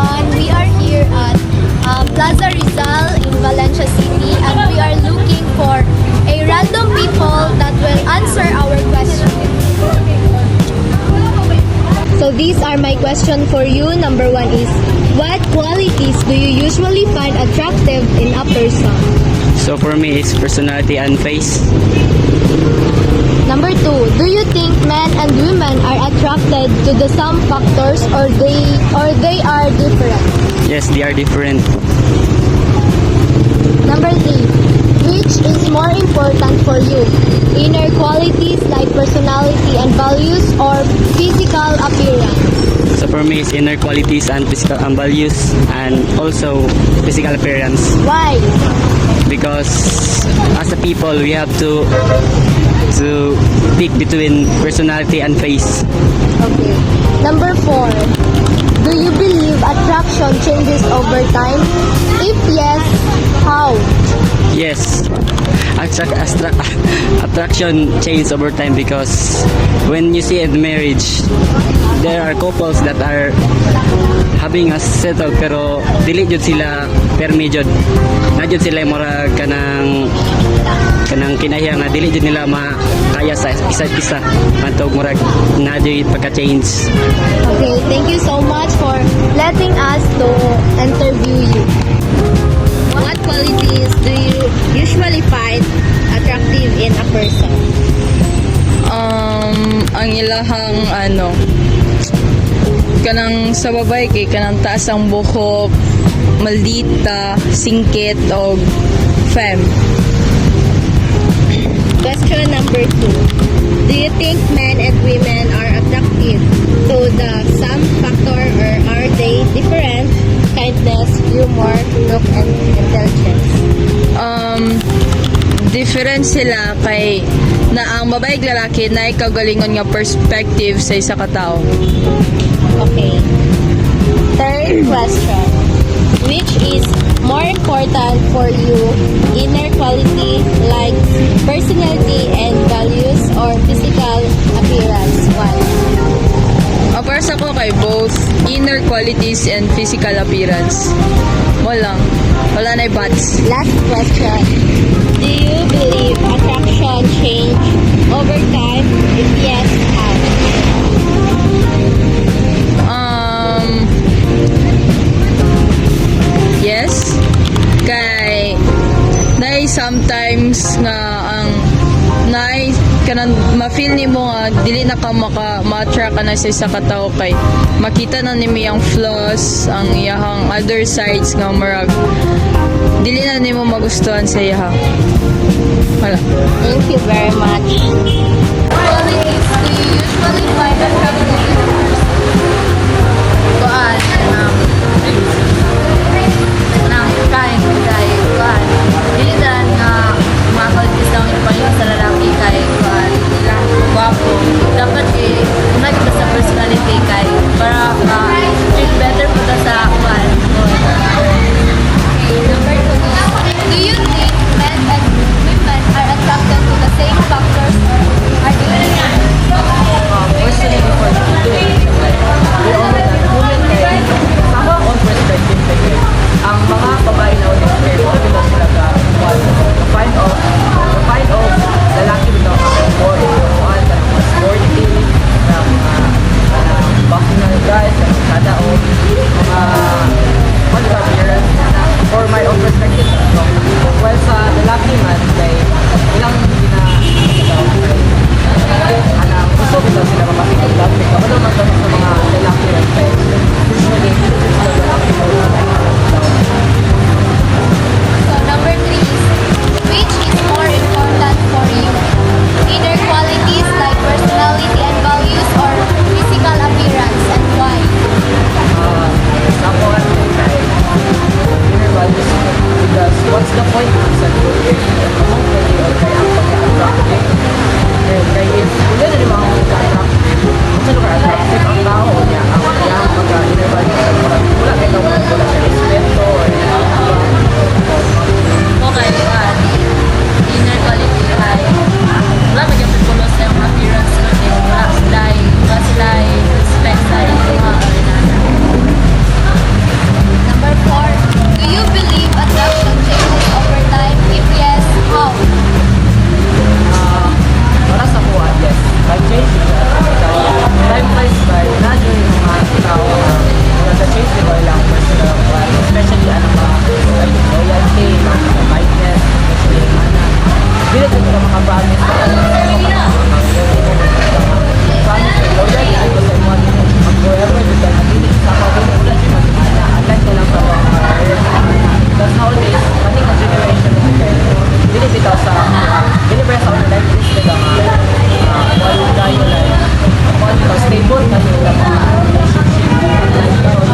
everyone. We are here at Plaza Rizal in Valencia City and we are looking for a random people that will answer our question. So these are my question for you. Number 1 is, what qualities do you usually find attractive in a person? So for me, it's personality and face. Number 2, do you think men and women are attracted to the same factors or they are different? Yes, they are different. Number 3, which is more important for you? Inner qualities like personality and values or physical appearance? So for me, it's inner qualities and physical and values, and also physical appearance. Why? Because as a people, we have to pick between personality and face. Okay. Number 4, do you believe attraction changes over time? If yes, how? Yes, attraction changes over time because when you see in marriage, there are couples that are having a settle pero dili jud sila permi jud. Na jud sila mura kanang kinahiyang nga dili jud nila makaya sa isa't isa. Mantog murag na jud pagka-change. Okay, thank you so much for letting us to interview you. What qualities do you usually find attractive in a person? Ang ilahang kanang sa babay kay kanang taas ang buhok, maldita, singkit o femme. Question number 2. Do you think men and women are attractive to the same factor or are they different? Kindness, humor, look, and intelligence. Different sila kay na ang babae ug lalaki na kagalingon nga perspective sa isa ka tawo. Okay. Third question. Which is more important for you? Inner quality like personality and values or physical appearance? Why? Ang para sa ko kay both inner qualities and physical appearance. Wala na bats. Last question. Do you believe attraction change over time? If yes, how? Yes. Kay sometimes nga ang kanang ma-feel nimo nga dili na ka ma-attract na sa isa ka tawo kay makita na nimo yung flaws, ang iyahang other sides nga marag dili na nimo magustuhan sa iya. Wala. Thank you very much. Qualities do you usually find attractive in a person? Kuan, kain kay kuan. Dili tanan nga mga qualities daw yung payo sa lalaki kay kuan lang gwapo. Dapat una kita sa personality kay para treat better po ta sa kuan. Okay, number 2. Do you think men and women are attracted to the same factors or are different? Personally, for today, we all know that women ay sama on perspective kay ang mga babae na ulit kay all nila sila find of lalaki nito ang more in one, mas sporty, ng stable na sila mga relationship.